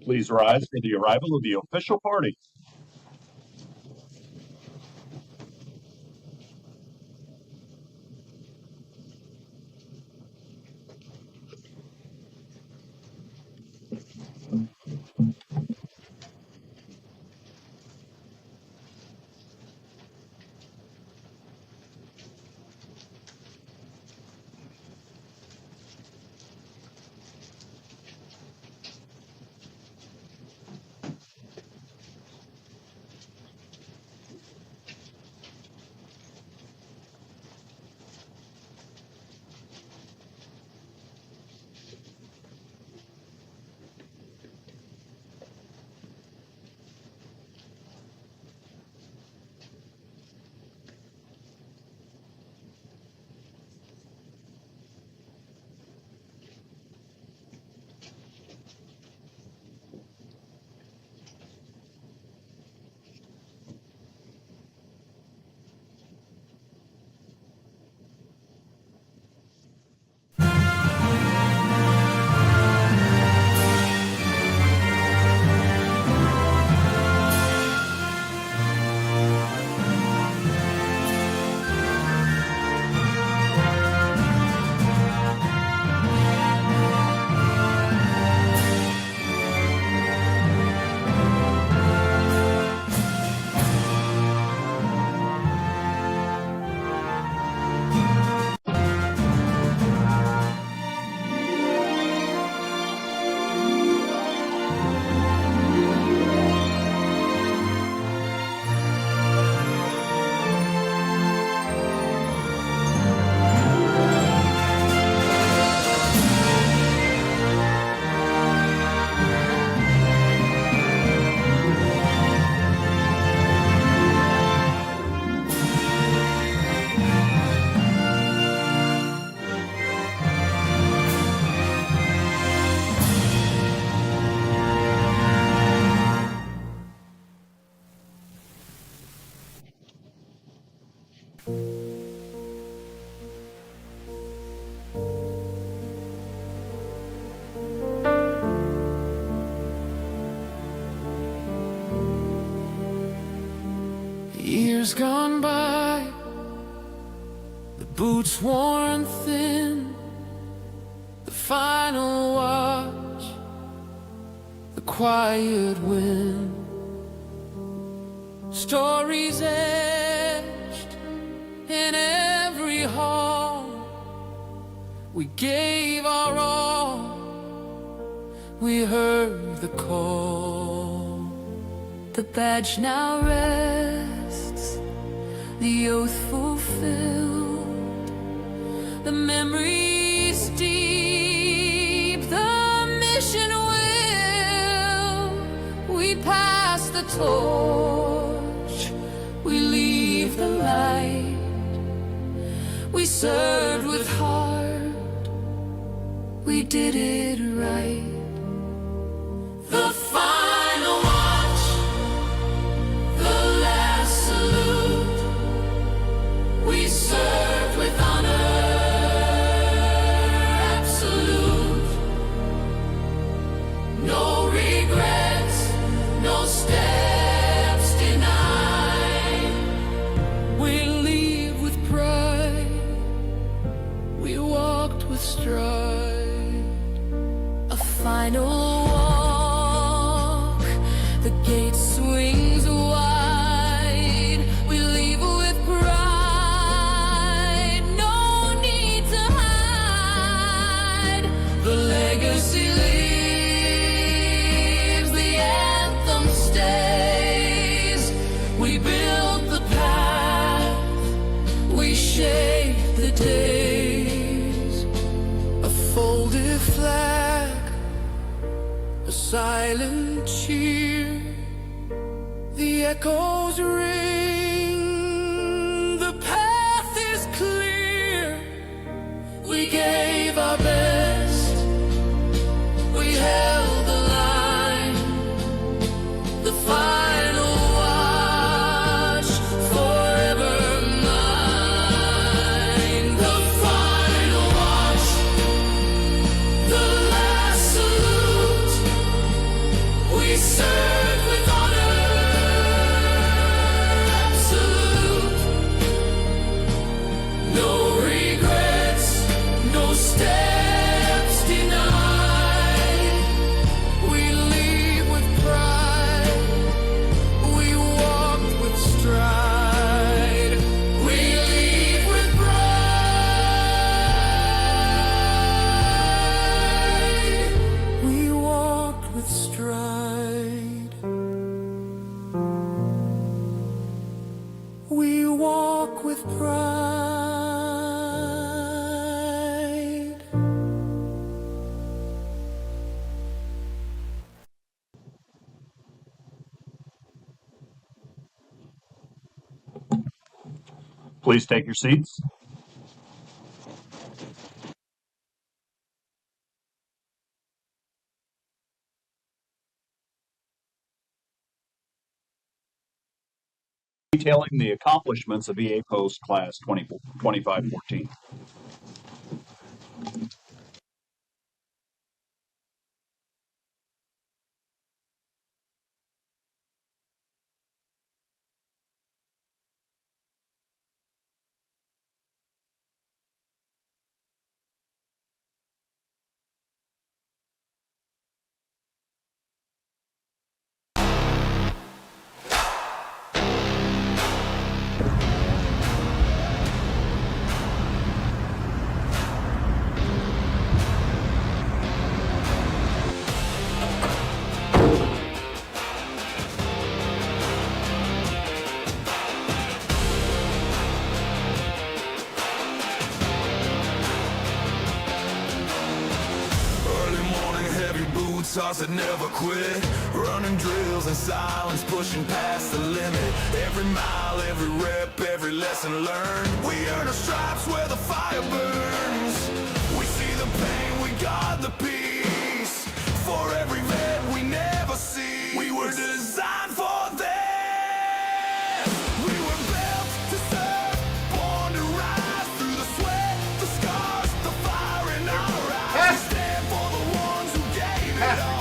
Please rise for the arrival of the official party. Years gone by, the boots worn thin, the final watch, the quiet wind, stories etched in every hall. We gave our all, we heard the call. The badge now rests, the oath fulfilled, the memories deep, the mission will. We pass the torch, we leave the light, we served with heart, we did it right. The final watch, the last salute, we served with honor, absolute. No regrets, no steps denied. We leave with pride, we walked with stride. A final walk, the gate swings wide. We leave with pride, no need to hide. The legacy lives, the anthem stays. We built the path, we shaped the days. A folded flag, a silent cheer, the echoes ring, the path is clear. We gave our best, we held the line. The final watch, forever mine. The final watch, the last salute, Please take your seats. Detailing the accomplishments of EA Post Class 2514. Stars that never quit, running drills in silence, pushing past the limit. Every mile, every rep, every lesson learned. We earn our stripes where the fire burns. We see the pain, we guard the peace. For every vet we never see, we were designed for this. We were built to serve, born to rise through the sweat, the scars, the fire in our eyes. We stand for the ones who gave it all.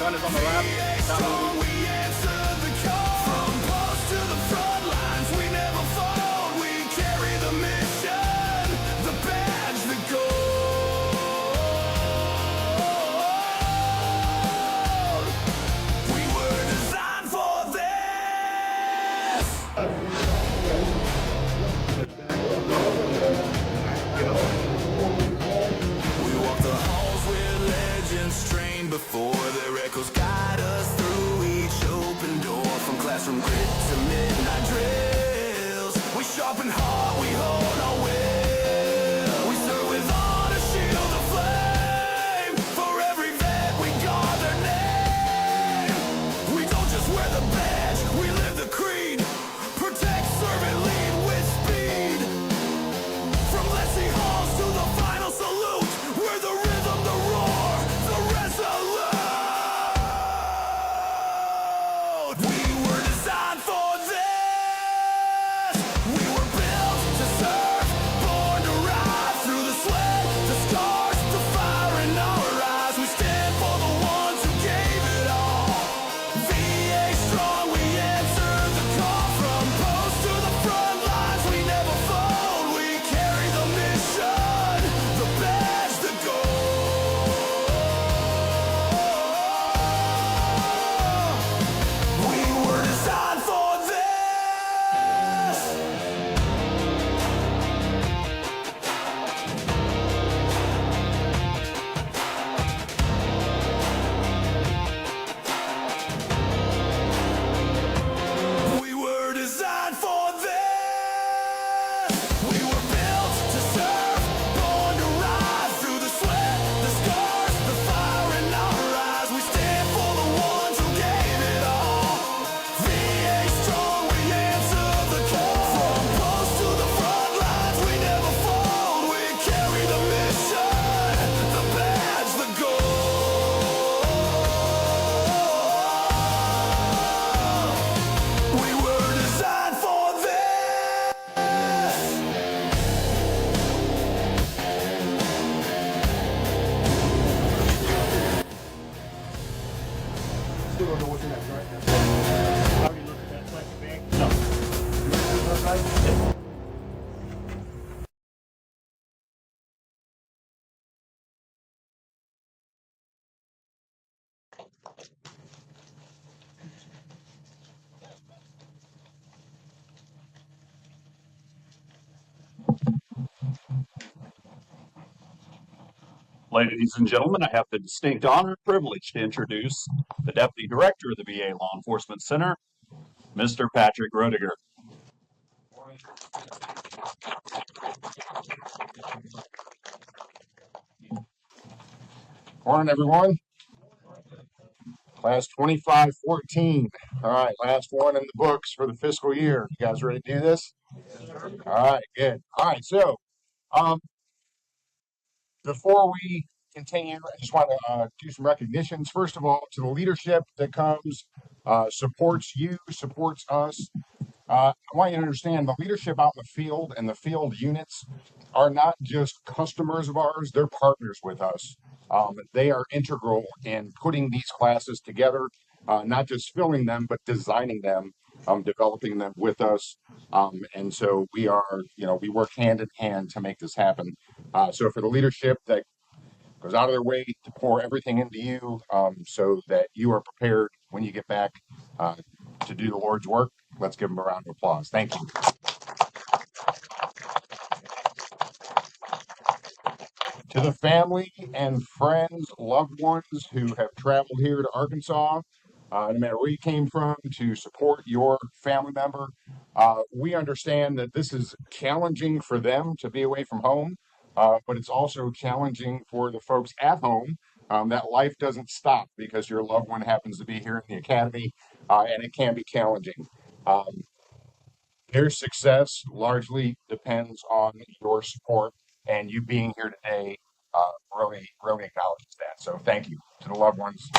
Sun is on the left. Strong, we answer the call. From post to the front lines, we never fold. We carry the mission, the badge, the gold. We were designed for this. We walk the halls where legends train before their echoes guide us through each open door. From classroom grit to midnight drills, we sharpen heart, we hold our will. We serve with honor, shield of flame. For every vet we guard their name. We don't just wear the badge, we live the creed. Protect, serve, and lead with speed. From Leslie halls to the final salute, we're the rhythm, the roar, the resolute. We were designed for this. We were built to serve, born to rise through the sweat, the scars, the fire in our eyes. We stand for the ones who gave it all. VA strong, we answer the call. From post to the front lines, we never fold. We carry the mission, the badge, the gold. We were designed for this. We were designed for this. We were built to serve, born to rise through the sweat, the scars, the fire in our eyes. We stand for the ones who gave it all. VA strong, we answer the call. From post to the front lines, we never fold. We carry the mission, the badge, the gold. We were designed for this. Still don't know what's in that right now. Already looked at that plastic bag? No. Ladies and gentlemen, I have the distinct honor and privilege to introduce the Deputy Director of the VA Law Enforcement Center, Mr. Patrick Roediger. Morning, everyone. Class 2514. All right, last one in the books for the fiscal year. You guys ready to do this? All right, good. All right, so um, before we continue, I just want to do some recognitions. First of all, to the leadership that comes, supports you, supports us. I want you to understand the leadership out in the field and the field units are not just customers of ours, they're partners with us. They are integral in putting these classes together, not just filling them, but designing them, developing them with us. And so we are, we work hand in hand to make this happen. So for the leadership that goes out of their way to pour everything into you, so that you are prepared when you get back uh, to do the Lord's work. Let's give them a round of applause. Thank you. To the family and friends, loved ones who have traveled here to Arkansas, no matter where you came from, to support your family member, we understand that this is challenging for them to be away from home, but it's also challenging for the folks at home. That life doesn't stop because your loved one happens to be here in the academy, and it can be challenging. Um, their success largely depends on your support, and you being here today really acknowledges that. So thank you to the loved ones.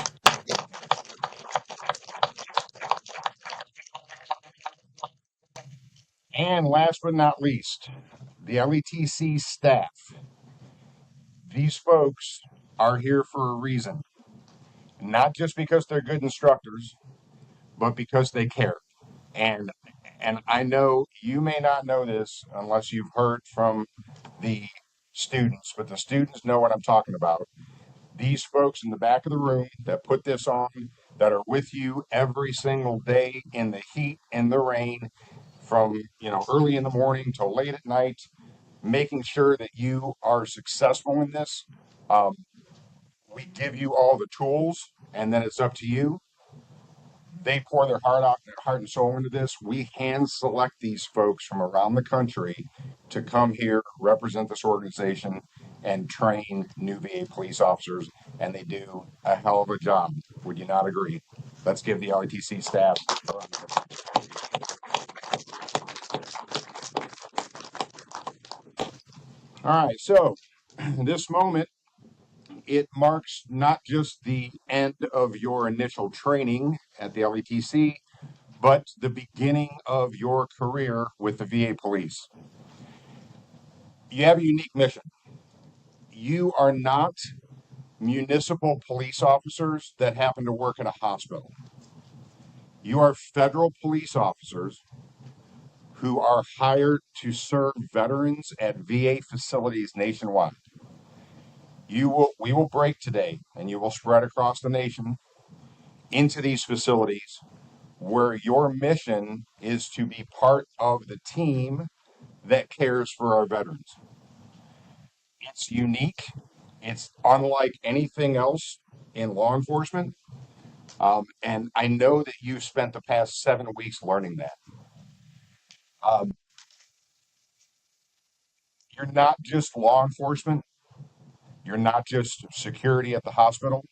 And last but not least, the LETC staff. These folks are here for a reason, not just because they're good instructors, but because they care. And and I know you may not know this unless you've heard from the students, but the students know what I'm talking about. These folks in the back of the room that put this on, that are with you every single day in the heat and the rain, from early in the morning till late at night, making sure that you are successful in this. Um, we give you all the tools, and then it's up to you. They pour their heart out, their heart and soul into this. We hand select these folks from around the country to come here, represent this organization, and train new VA police officers, and they do a hell of a job. Would you not agree? Let's give the LETC staff. All right, so this moment, it marks not just the end of your initial training at the LETC, but the beginning of your career with the VA police. You have a unique mission. You are not municipal police officers that happen to work in a hospital. You are federal police officers who are hired to serve veterans at VA facilities nationwide. We will break today and you will spread across the nation into these facilities where your mission is to be part of the team that cares for our veterans. It's unique. It's unlike anything else in law enforcement. And I know that you've spent the past 7 weeks learning that. Um, you're not just law enforcement, you're not just security at the hospital,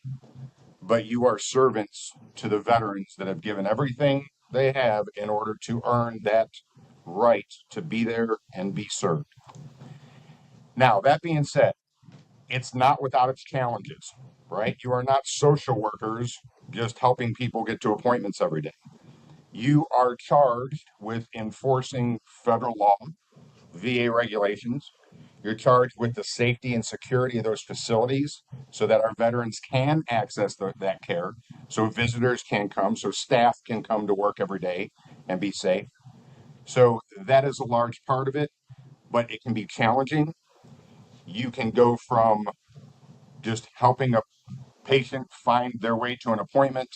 but you are servants to the veterans that have given everything they have in order to earn that right to be there and be served. Now, that being said, it's not without its challenges, right? You are not social workers just helping people get to appointments every day. You are charged with enforcing federal law, VA regulations. You're charged with the safety and security of those facilities so that our veterans can access that care, so visitors can come, so staff can come to work every day and be safe. So that is a large part of it, but it can be challenging. You can go from just helping a patient find their way to an appointment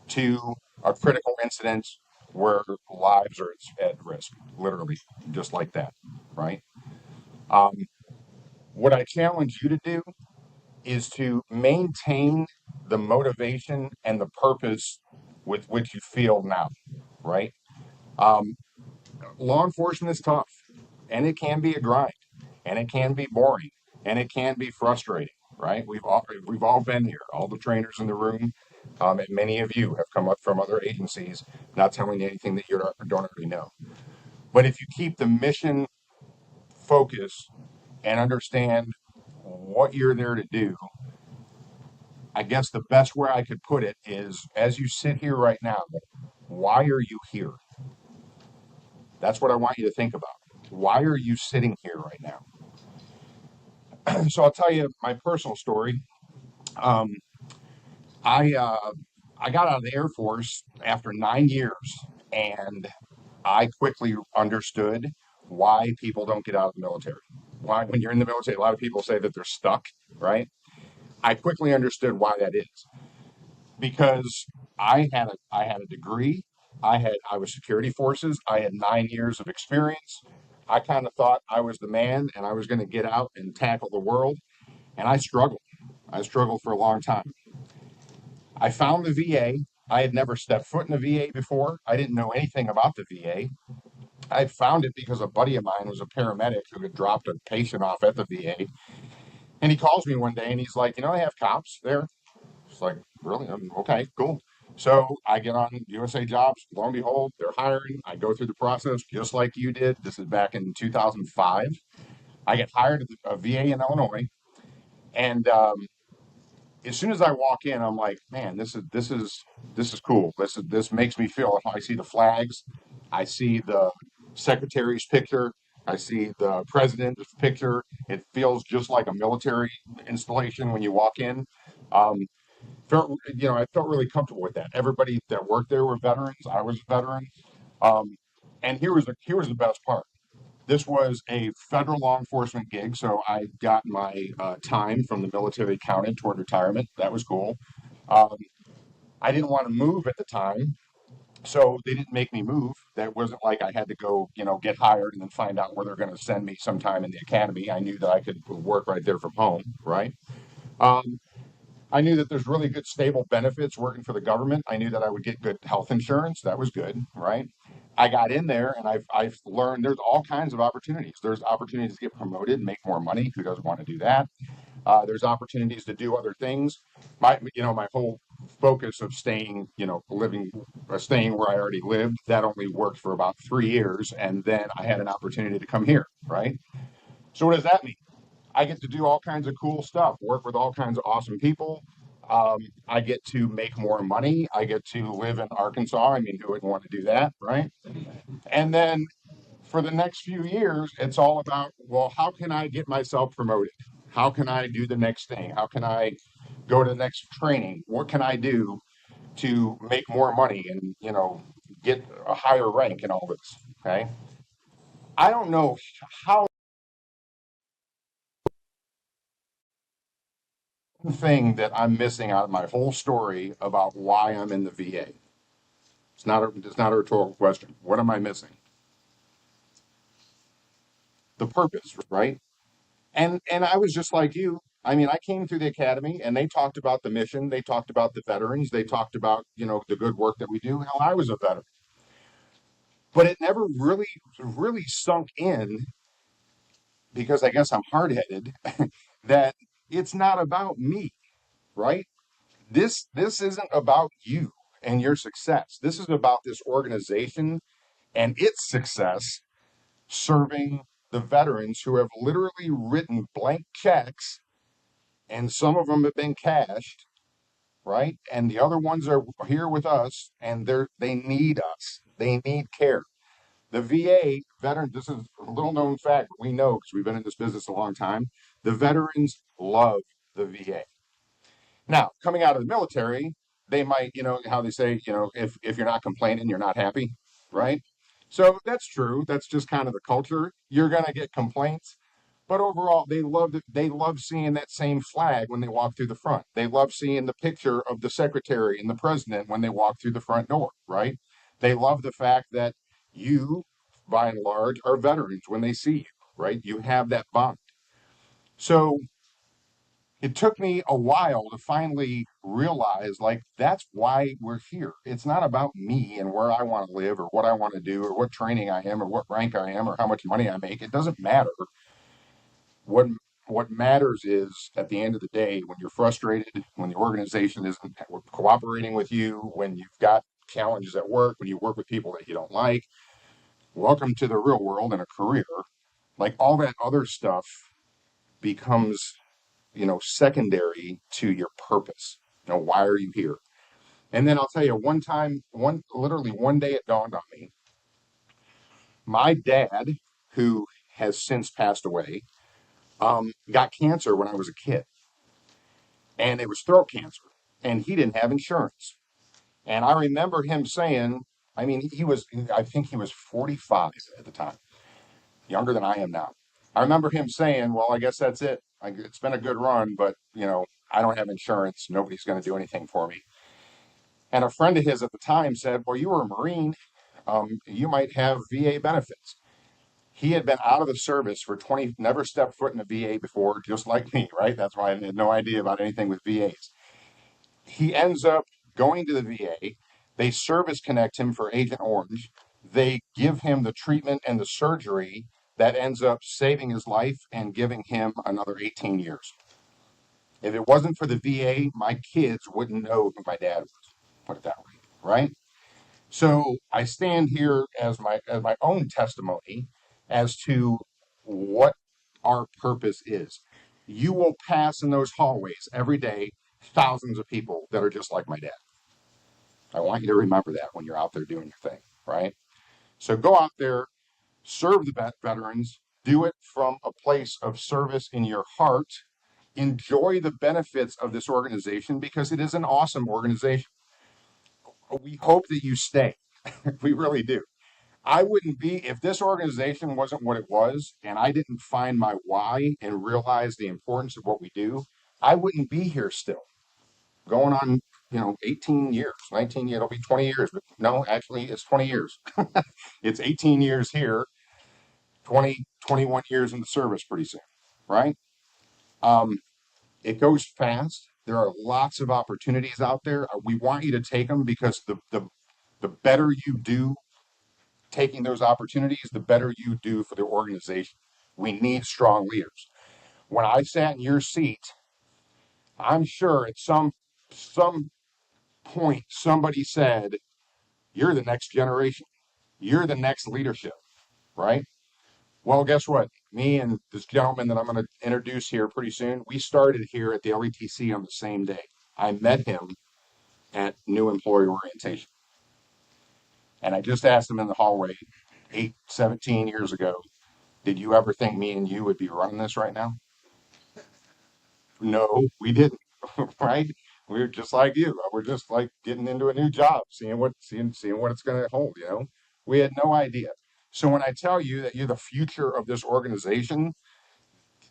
to a critical incident where lives are at risk, literally, just like that, right? Um, what I challenge you to do is to maintain the motivation and the purpose with which you feel now, right? Um, law enforcement is tough, and it can be a grind, and it can be boring, and it can be frustrating, right? We've all been here, all the trainers in the room, and many of you have come up from other agencies, not telling you anything that you don't already know. But if you keep the mission focused and understand what you're there to do, I guess the best way I could put it is, as you sit here right now, why are you here? That's what I want you to think about. Why are you sitting here right now? So I'll tell you my personal story. Um, I got out of the Air Force after 9 years, and I quickly understood why people don't get out of the military. Why, when you're in the military, a lot of people say that they're stuck, right? I quickly understood why that is, because I had a degree. I was security forces. I had 9 years of experience. I kind of thought I was the man and I was going to get out and tackle the world. And I struggled. I struggled for a long time. I found the VA. I had never stepped foot in the VA before. I didn't know anything about the VA. I found it because a buddy of mine was a paramedic who had dropped a patient off at the VA. And he calls me one day and he's like, they have cops there. It's like, really? Okay, cool. So I get on USA Jobs. Lo and behold, they're hiring. I go through the process just like you did. This is back in 2005. I get hired at a VA in Illinois. And as soon as I walk in, I'm like, man, this is cool. This makes me feel. I see the flags, I see the secretary's picture, I see the president's picture. It feels just like a military installation when you walk in. Um, I felt really comfortable with that. Everybody that worked there were veterans. I was a veteran. Um, and here was the best part. This was a federal law enforcement gig, so I got my time from the military counted toward retirement. That was cool. Um, I didn't want to move at the time, so they didn't make me move. That wasn't like I had to go, get hired and then find out where they're going to send me sometime in the academy. I knew that I could work right there from home, right? Um, I knew that there's really good stable benefits working for the government. I knew that I would get good health insurance. That was good, right? I got in there and I've learned there's all kinds of opportunities. There's opportunities to get promoted and make more money. Who doesn't want to do that? There's opportunities to do other things. My whole focus of staying, staying where I already lived, that only worked for about 3 years. And then I had an opportunity to come here, right? So what does that mean? I get to do all kinds of cool stuff, work with all kinds of awesome people. I get to make more money. I get to live in Arkansas. I mean, who wouldn't want to do that, right? And then for the next few years, it's all about, well, how can I get myself promoted? How can I do the next thing? How can I go to the next training? What can I do to make more money and, get a higher rank and all this? Okay. I don't know how thing that I'm missing out of my whole story about why I'm in the VA. It's not a rhetorical question. What am I missing? The purpose, right? And I was just like you. I mean, I came through the academy and they talked about the mission, they talked about the veterans, they talked about, the good work that we do. Hell, I was a veteran. But it never really sunk in, because I guess I'm hard-headed, that it's not about me, right? This isn't about you and your success. This is about this organization and its success serving the veterans who have literally written blank checks, and some of them have been cashed, right? And the other ones are here with us, and they need us. They need care. The VA veteran. This is a little known fact. We know because we've been in this business a long time. The veterans love the VA. Now, coming out of the military, they might, how they say, if you're not complaining, you're not happy, right? So that's true. That's just kind of the culture. You're going to get complaints, but overall, they love seeing that same flag when they walk through the front. They love seeing the picture of the secretary and the president when they walk through the front door, right? They love the fact that you, by and large, are veterans when they see you, right? You have that bond. So it took me a while to finally realize, like, that's why we're here. It's not about me and where I want to live or what I want to do or what training I am or what rank I am or how much money I make. It doesn't matter. What matters is, at the end of the day, when you're frustrated, when the organization isn't cooperating with you, when you've got challenges at work, when you work with people that you don't like, welcome to the real world and a career, like all that other stuff becomes, secondary to your purpose. Why are you here? And then I'll tell you one time, literally one day it dawned on me. My dad, who has since passed away, got cancer when I was a kid, and it was throat cancer, and he didn't have insurance. And I remember him saying, I mean, I think he was 45 at the time, younger than I am now. I remember him saying, well, I guess that's it. It's been a good run, but, I don't have insurance. Nobody's going to do anything for me. And a friend of his at the time said, well, you were a Marine. You might have VA benefits. He had been out of the service for 20, never stepped foot in a VA before, just like me, right? That's why I had no idea about anything with VAs. He ends up going to the VA. They service connect him for Agent Orange. They give him the treatment and the surgery that ends up saving his life and giving him another 18 years. If it wasn't for the VA, my kids wouldn't know who my dad was, put it that way, right? So I stand here as my own testimony as to what our purpose is. You will pass in those hallways every day thousands of people that are just like my dad. I want you to remember that when you're out there doing your thing, right? So go out there, serve the veterans, do it from a place of service in your heart. Enjoy the benefits of this organization because it is an awesome organization. We hope that you stay. We really do. I wouldn't be, if this organization wasn't what it was and I didn't find my why and realize the importance of what we do, I wouldn't be here still. Going on, 18 years, 19 years, it'll be 20 years, but no, actually it's 20 years. It's 18 years here, 20, 21 years in the service pretty soon, right? Um, it goes fast. There are lots of opportunities out there. We want you to take them because the better you do taking those opportunities, the better you do for the organization. We need strong leaders. When I sat in your seat, I'm sure at some point somebody said, "You're the next generation. You're the next leadership," right? Well, guess what? Me and this gentleman that I'm going to introduce here pretty soon, we started here at the LETC on the same day. I met him at new employee orientation. And I just asked him in the hallway 17 years ago, did you ever think me and you would be running this right now? No, we didn't. Right? We were just like you. We're just like getting into a new job, seeing what it's going to hold. We had no idea. So when I tell you that you're the future of this organization,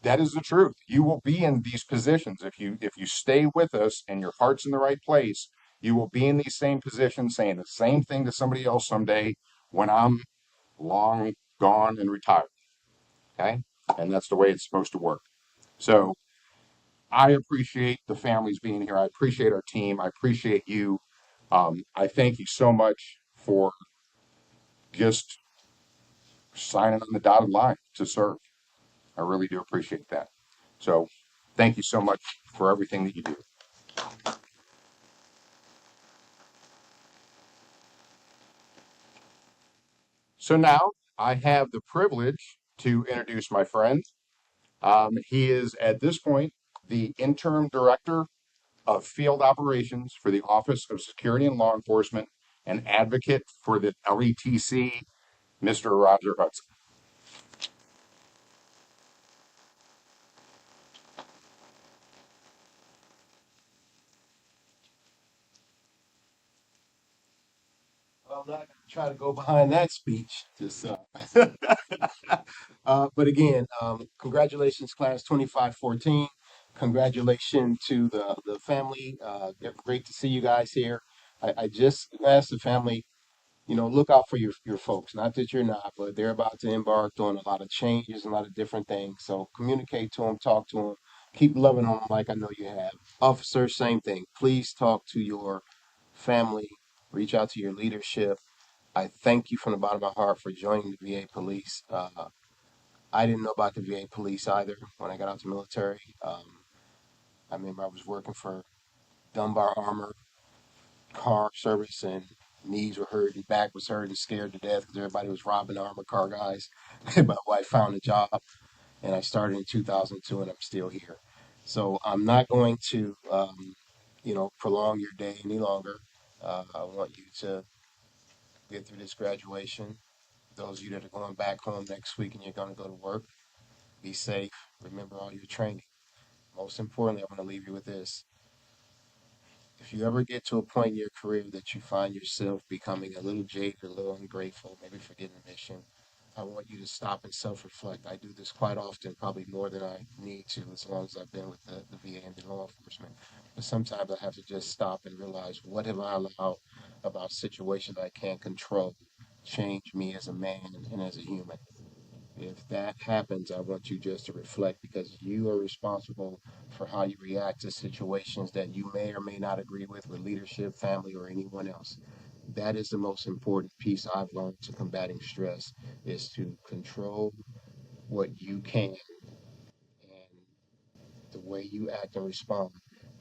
that is the truth. You will be in these positions if you stay with us and your heart's in the right place. You will be in these same positions, saying the same thing to somebody else someday when I'm long gone and retired. Okay, and that's the way it's supposed to work. So I appreciate the families being here. I appreciate our team. I appreciate you. I thank you so much for just signing on the dotted line to serve. I really do appreciate that. So thank you so much for everything that you do. So now I have the privilege to introduce my friend. He is at this point the interim director of field operations for the Office of Security and Law Enforcement and advocate for the LETC, Mr. Roger Hudson. I'm not going to try to go behind that speech. Just, but again, congratulations, class 2514. Congratulations to the family. Great to see you guys here. I just asked the family, look out for your folks. Not that you're not, but they're about to embark on a lot of changes, a lot of different things. So communicate to them, talk to them, keep loving on them like I know you have. Officers, same thing. Please talk to your family, reach out to your leadership. I thank you from the bottom of my heart for joining the VA police. I didn't know about the VA police either when I got out the military. I remember I was working for Dunbar Armor Car Service, and Knees were hurting, back was hurting, scared to death because everybody was robbing armored car guys. My wife found a job, and I started in 2002, and I'm still here. So I'm not going to, prolong your day any longer. I want you to get through this graduation. Those of you that are going back home next week and you're going to go to work, be safe. Remember all your training. Most importantly, I want to leave you with this. If you ever get to a point in your career that you find yourself becoming a little jaded, a little ungrateful, maybe forgetting the mission, I want you to stop and self-reflect. I do this quite often, probably more than I need to, as long as I've been with the VA and in law enforcement. But sometimes I have to just stop and realize, what have I allowed about situations I can't control change me as a man and as a human? If that happens, I want you just to reflect, because you are responsible for how you react to situations that you may or may not agree with leadership, family, or anyone else. That is the most important piece I've learned to combating stress, is to control what you can, and the way you act and respond.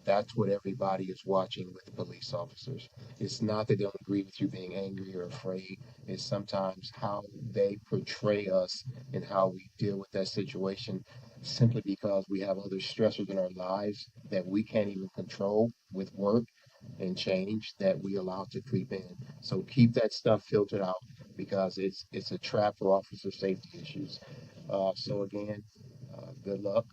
That's what everybody is watching with the police officers. It's not that they don't agree with you being angry or afraid. It's sometimes how they portray us and how we deal with that situation, simply because we have other stressors in our lives that we can't even control with work and change, that we allow to creep in. So keep that stuff filtered out, because it's a trap for officer safety issues. So again, good luck,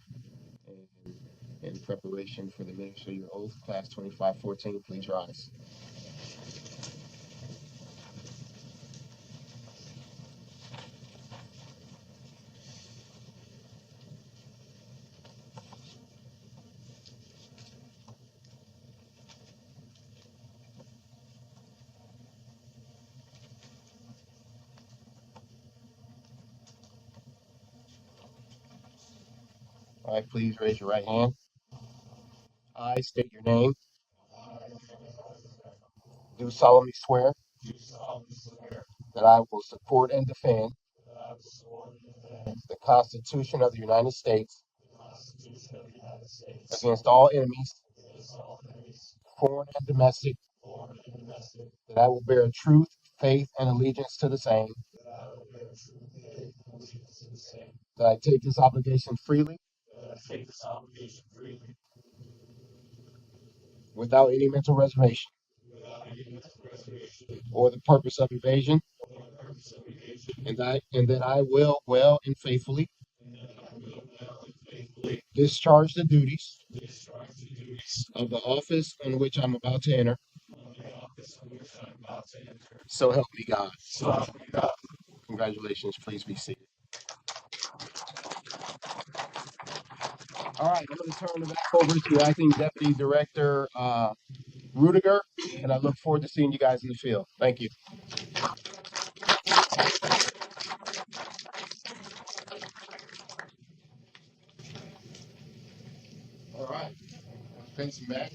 and in preparation for the ministry of your oath, class 2514, please rise. All right, please raise your right hand. I state your name. Do solemnly swear that I will support and defend the Constitution of the United States against all enemies, foreign and domestic, that I will bear truth, faith, and allegiance to the same, that I take this obligation freely without any mental reservation or the purpose of evasion, and that I will well and faithfully discharge the duties of the office in which I'm about to enter. So help me God. Congratulations. Please be seated. All right, I'm going to turn it back over to Acting Deputy Director Rudiger, and I look forward to seeing you guys in the field. Thank you. All right, thanks, Matt.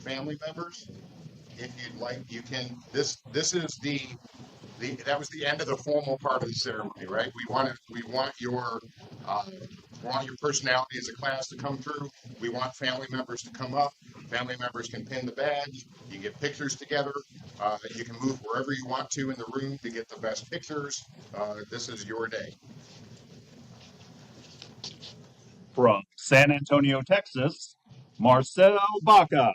Family members, if you'd like, you can. This is that was the end of the formal part of the ceremony, right? Uh, we want your personality as a class to come through. We want family members to come up. Family members can pin the badge. You get pictures together. You can move wherever you want to in the room to get the best pictures. This is your day. From San Antonio, Texas, Marcel Baca.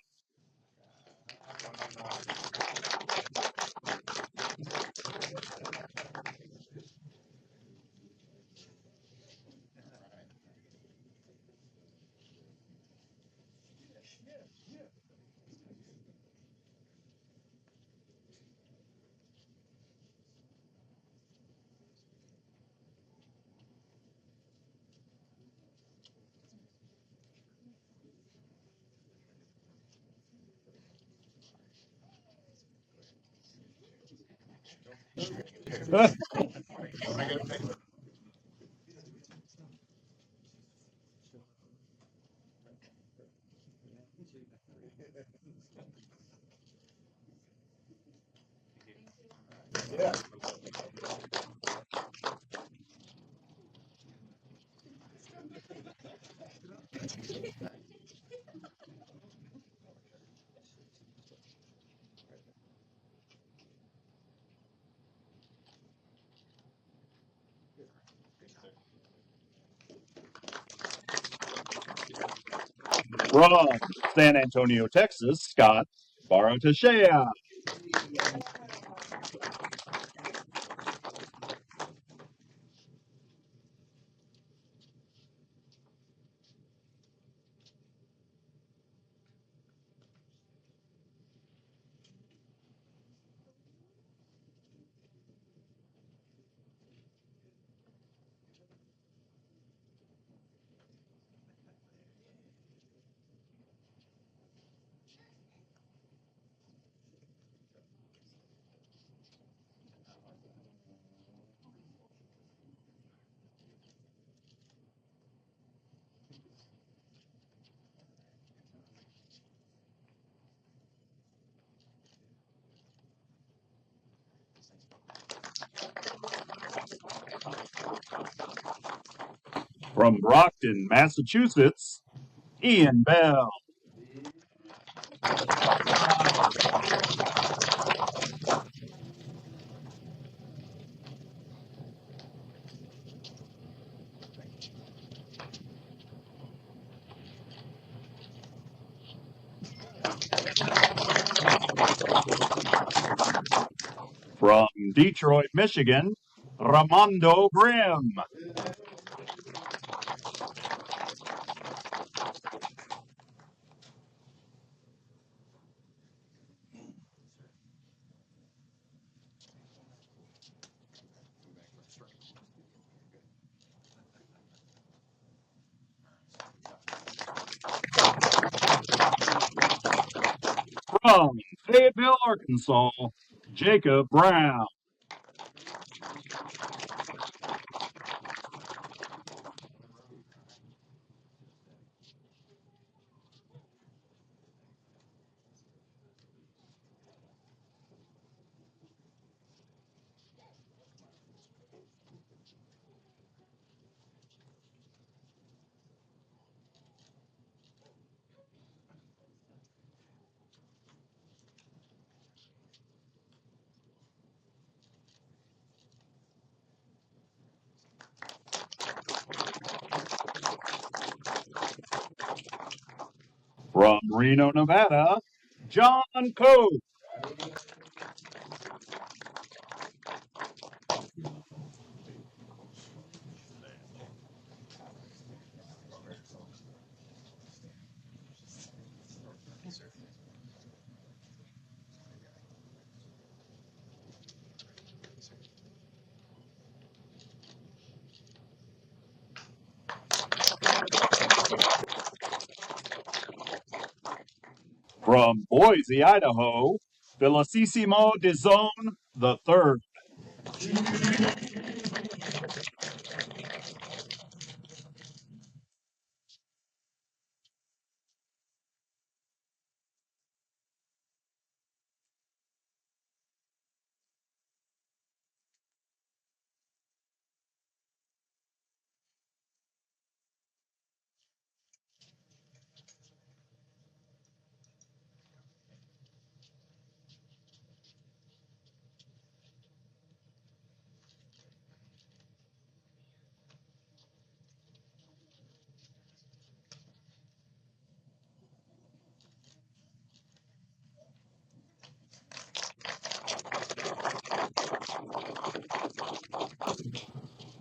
From San Antonio, Texas, Scott Baratashea. From Brockton, Massachusetts, Ian Bell. From Detroit, Michigan, Ramondo Grimm. From Fayetteville, Arkansas, Jacob Brown. From Reno, Nevada, John Coe. From Boise, Idaho, Felicissimo DeZone III.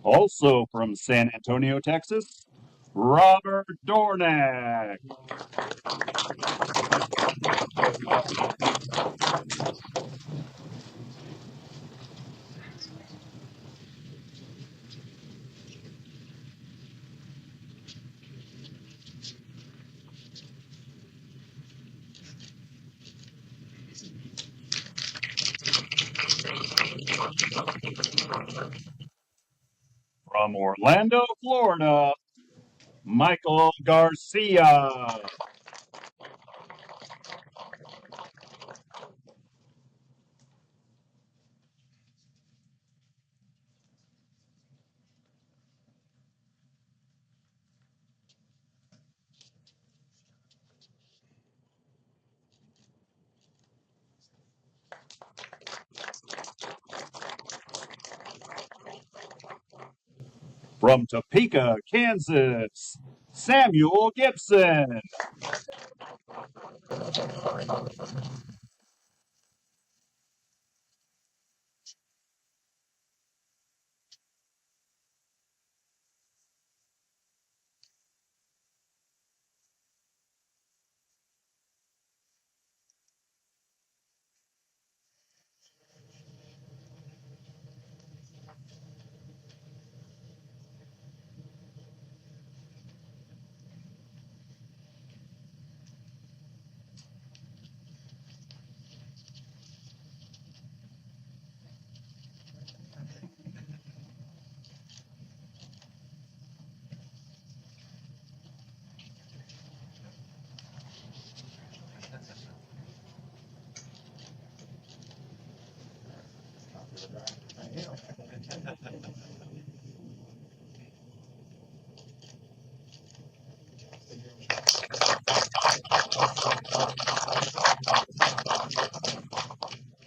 Also from San Antonio, Texas, Robert Dornack. From Orlando, Florida, Michael Garcia. From Topeka, Kansas, Samuel Gibson.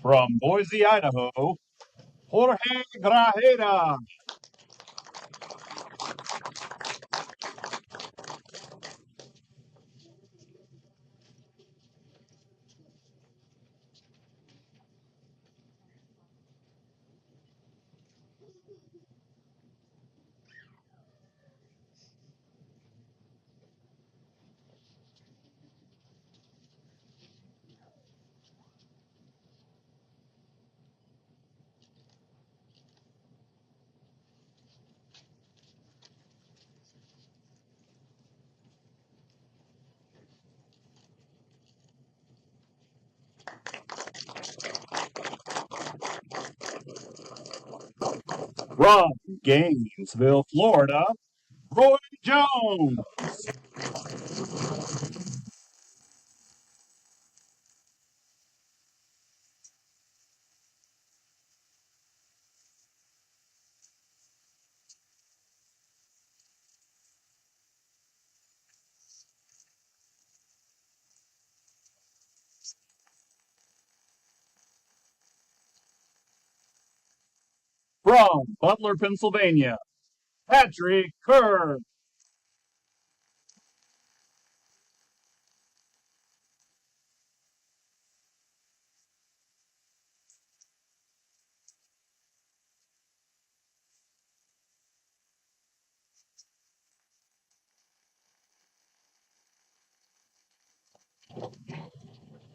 From Boise, Idaho, Jorge Grajeda. From Gainesville, Florida, Roy Jones. From Butler, Pennsylvania, Patrick Kerr.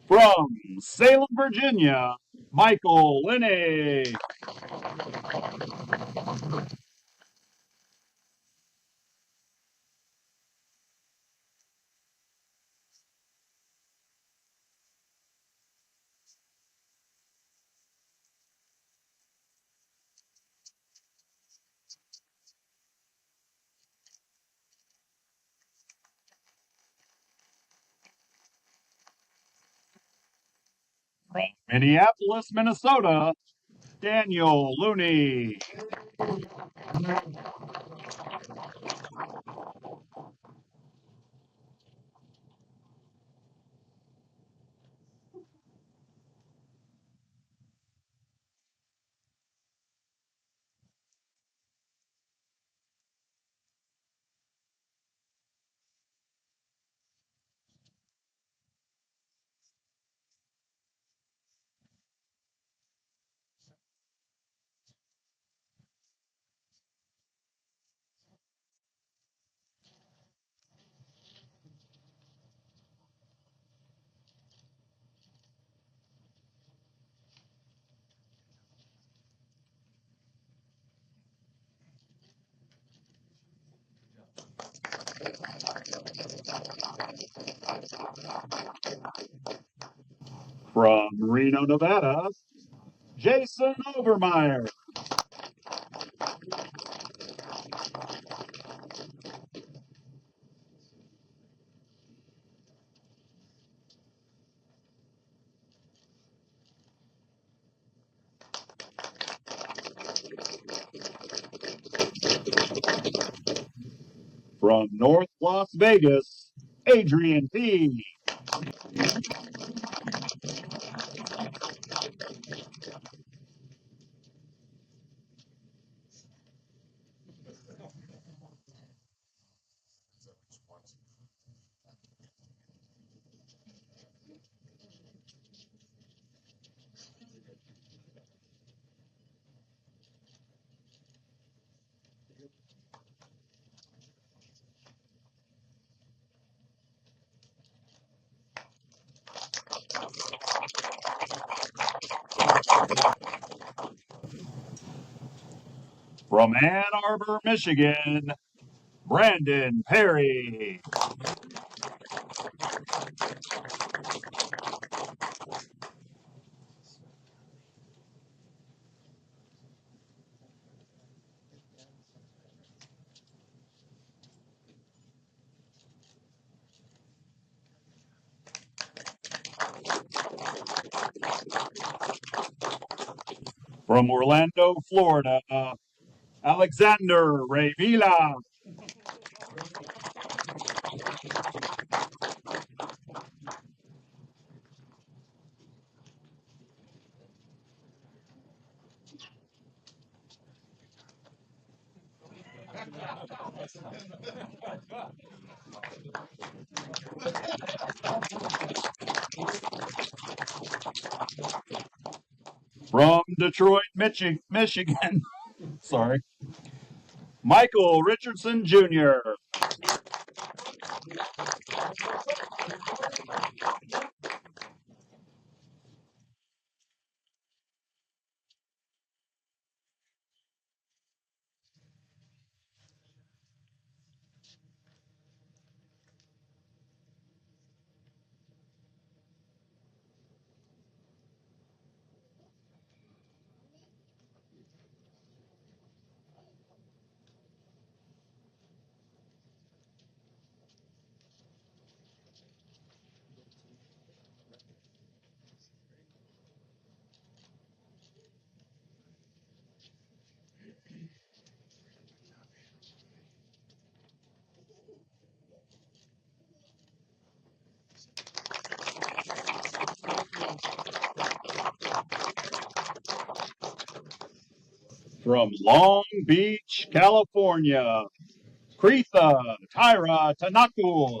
From Salem, Virginia, Michael Linney. Minneapolis, Minnesota, Daniel Looney. From Reno, Nevada, Jason Overmeyer. From North Las Vegas, Adrian P. From Ann Arbor, Michigan, Brandon Perry. From Orlando, Florida, Alexander Revila. From Detroit, Michigan, sorry, Michael Richardson Jr. From Long Beach, California, Kretha Tyra Tanaku.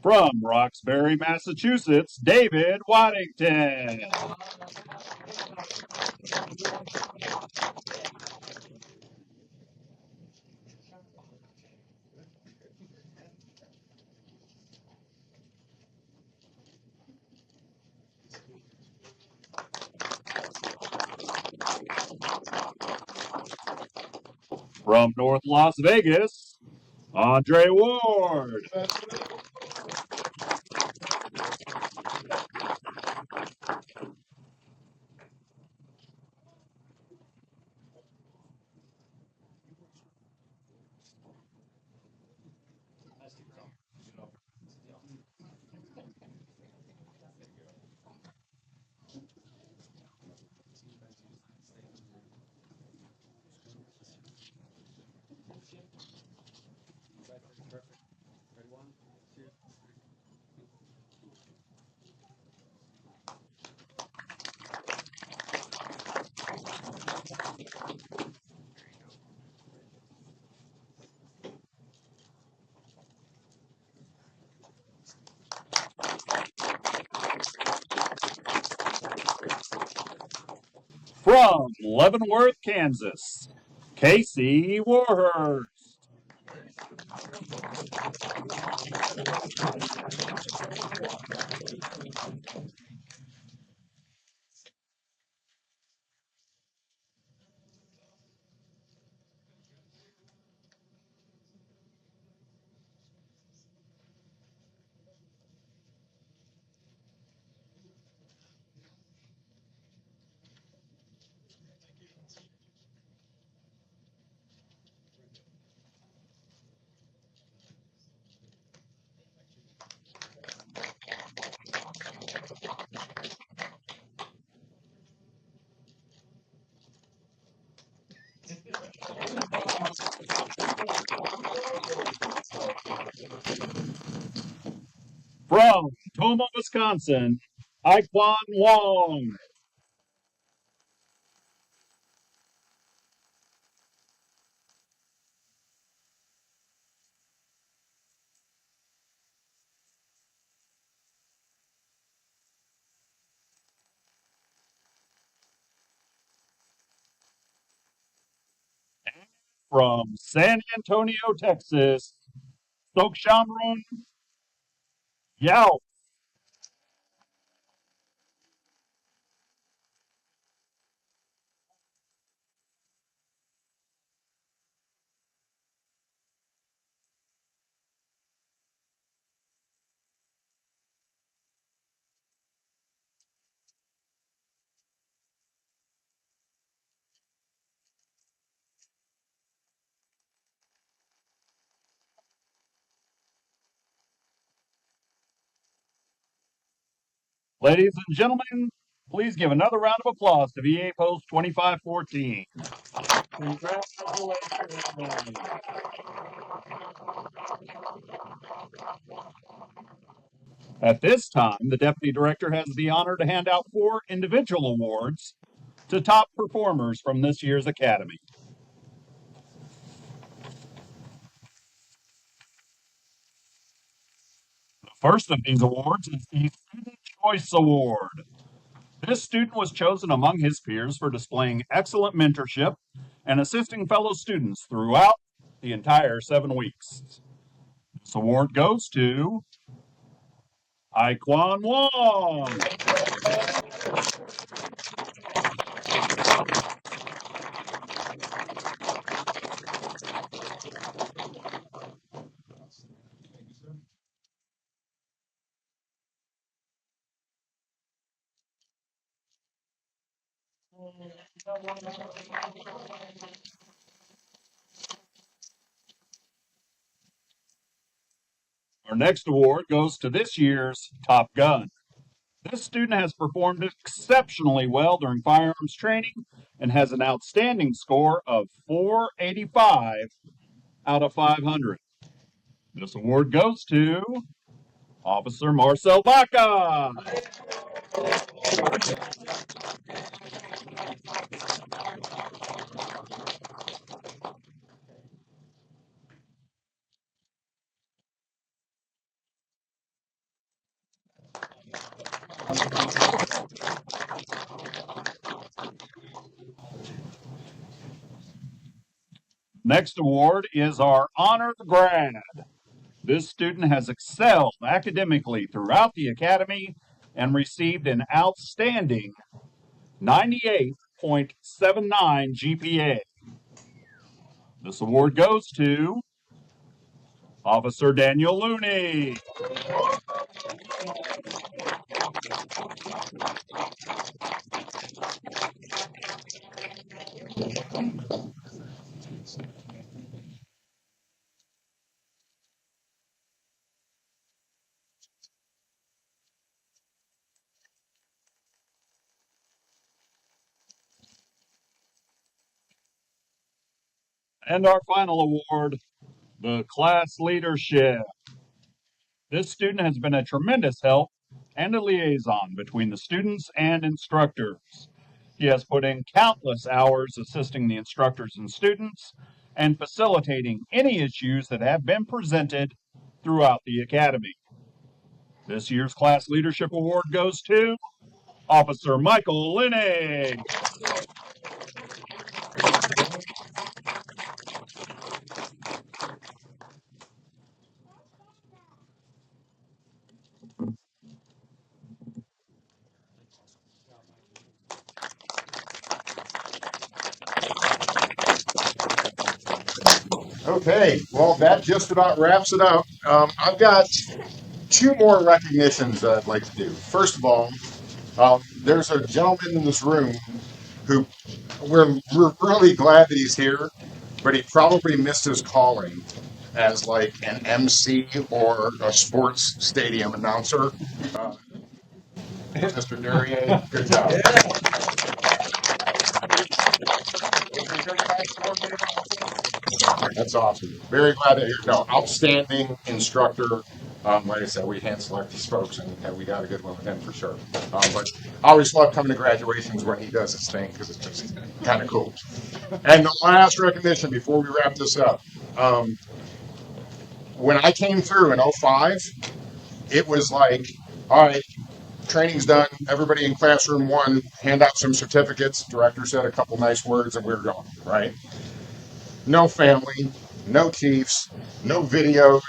From Roxbury, Massachusetts, David Waddington. From North Las Vegas, Andre Ward. From Leavenworth, Kansas, Casey Warhurst. From Toma, Wisconsin, Iquan Wong. from San Antonio, Texas, Sokshamrun Yao. Ladies and gentlemen, please give another round of applause to VA Post 2514. Congratulations. At this time, the Deputy Director has the honor to hand out 4 individual awards to top performers from this year's Academy. The first of these awards is the Student Choice Award. This student was chosen among his peers for displaying excellent mentorship and assisting fellow students throughout the entire 7 weeks. This award goes to Iquan Wong. Our next award goes to this year's Top Gun. This student has performed exceptionally well during firearms training and has an outstanding score of 485 out of 500. This award goes to Officer Marcel Baca. Next award is our Honored Grad. This student has excelled academically throughout the Academy and received an outstanding 98.79 GPA. This award goes to Officer Daniel Looney. And our final award, the Class Leadership. This student has been a tremendous help and a liaison between the students and instructors. He has put in countless hours assisting the instructors and students and facilitating any issues that have been presented throughout the Academy. This year's Class Leadership Award goes to Officer Michael Linney. Okay, well, that just about wraps it up. I've got 2 more recognitions that I'd like to do. First of all, there's a gentleman in this room who we're really glad that he's here, but he probably missed his calling as like an MC or a sports stadium announcer. Mr. Durier, good job. That's awesome. Very glad that you're outstanding instructor. Like I said, we hand select these folks, and we got a good one with him for sure. But I always love coming to graduations when he does his thing because it's just kind of cool. And the last recognition before we wrap this up, when I came through in '05, it was like, all right, training's done. Everybody in classroom 1, hand out some certificates. Director said a couple nice words, and we were going, right? no family, no chiefs, no videos,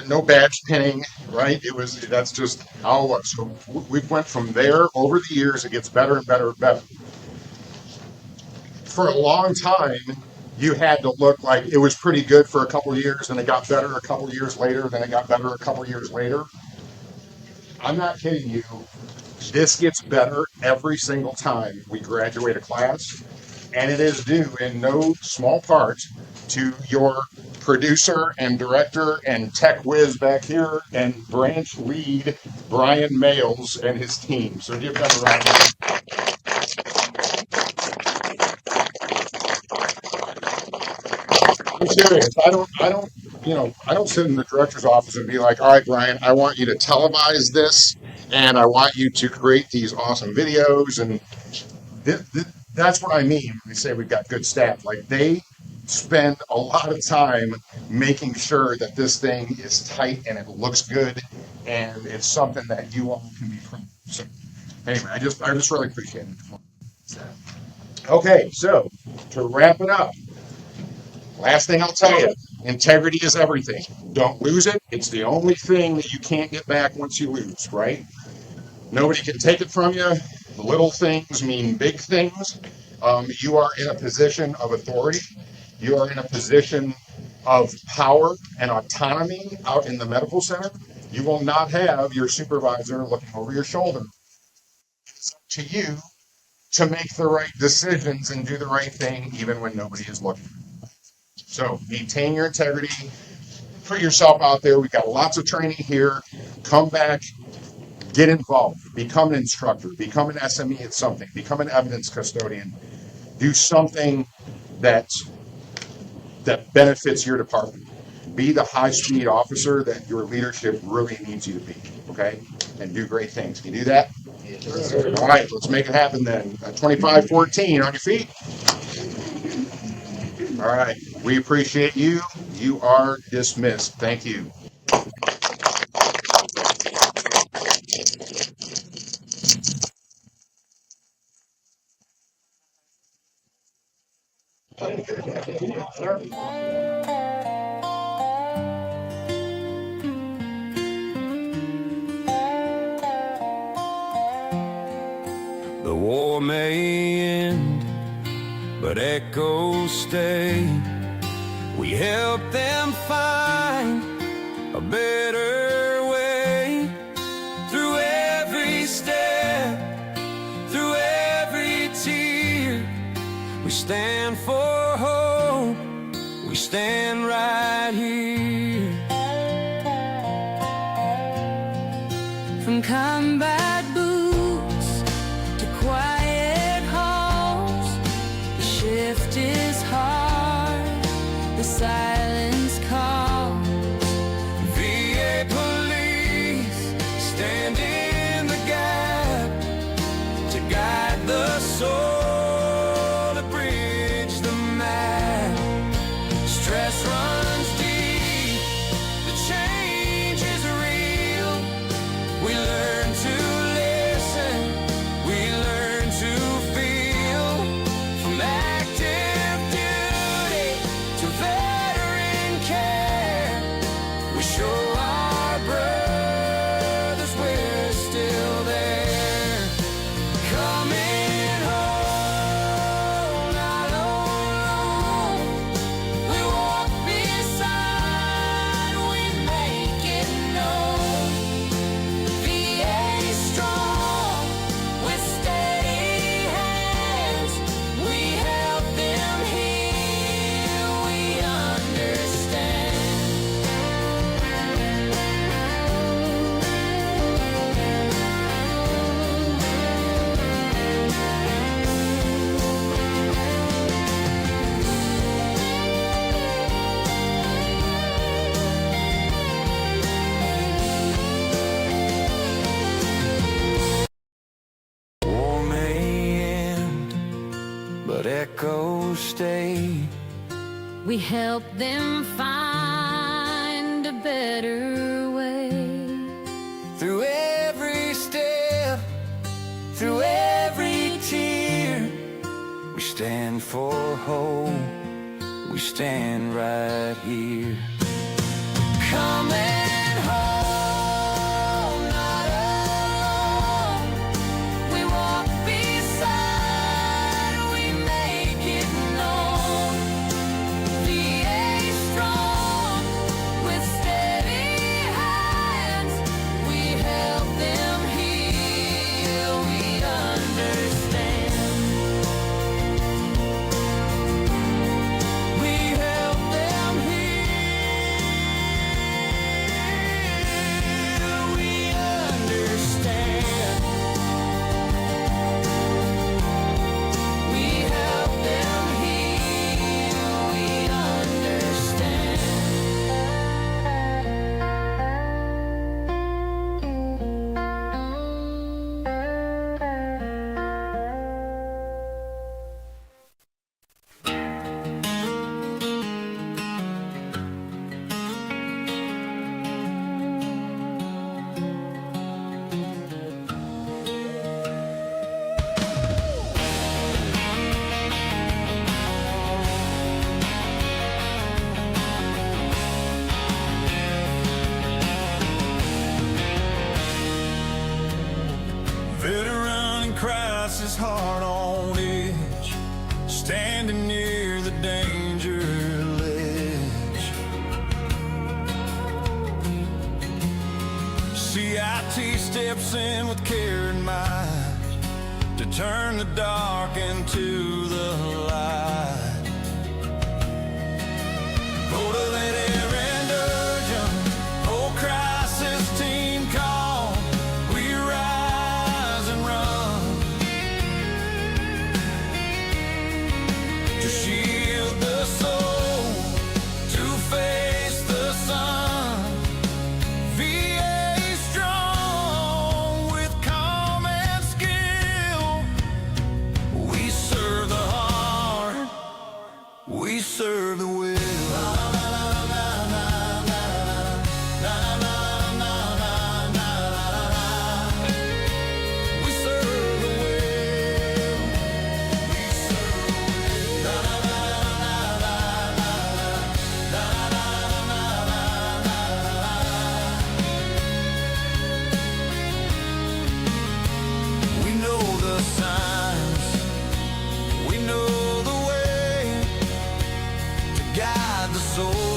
no badge pinning, right? That's just how it was. So we've went from there over the years. It gets better and better and better. For a long time, you had to look like it was pretty good for a couple of years, and it got better a couple of years later, then it got better a couple of years later. I'm not kidding you. This gets better every single time we graduate a class, and it is due in no small part to your producer and director and tech whiz back here and branch lead Brian Males and his team. So give them a round of applause. I'm serious. I don't sit in the director's office and be like, all right, Brian, I want you to televise this and I want you to create these awesome videos. And that's what I mean when we say we've got good staff. Like they spend a lot of time making sure that this thing is tight and it looks good and it's something that you all can be proud of. So anyway, I just really appreciate it. Okay, so to wrap it up, last thing I'll tell you, integrity is everything. Don't lose it. It's the only thing that you can't get back once you lose, right? Nobody can take it from you. The little things mean big things. You are in a position of authority. You are in a position of power and autonomy out in the medical center. You will not have your supervisor looking over your shoulder. It's up to you to make the right decisions and do the right thing even when nobody is looking. So maintain your integrity. Put yourself out there. We've got lots of training here. Come back. Get involved, become an instructor, become an SME at something, become an evidence custodian, do something that benefits your department. Be the high-speed officer that your leadership really needs you to be, okay? And do great things. Can you do that? Yes. All right, let's make it happen then. 25-14, on your feet. All right, we appreciate you. You are dismissed. Thank you. The war may end, but echoes stay. We help them find a better way. Through every step, through every tear, we stand for hope, we stand right here. From combat boots to quiet halls, the shift is hard, the silence calls. VA police stand in the gap to guide the soul, to bridge the map. Stress runs deep, the change is real. We learn to listen, we learn to feel. From active duty to veteran care, we show our brothers we're still there. Coming home, not alone. We walk beside, we make it known. VA strong, with steady hands, we help them heal, we understand. War may end, but echoes stay. We help them find a better way. Through every step, through every tear, we stand for hope, stand right here. Coming home, not alone. We walk beside, we make it known. VA strong, with steady hands, we help them heal, we understand. We help them heal, we understand. We help them heal, we understand. Veteran in crisis, heart on edge, standing near the danger ledge. CIT steps in with care in mind to turn the dark into the light. Motivate and urgent, whole crisis team call. We rise and run to shield the soul, to face the sun. VA strong with calm and skill. We serve the heart, we serve the will. We serve the will. We serve the will. We know the signs, we know the way to guide the soul.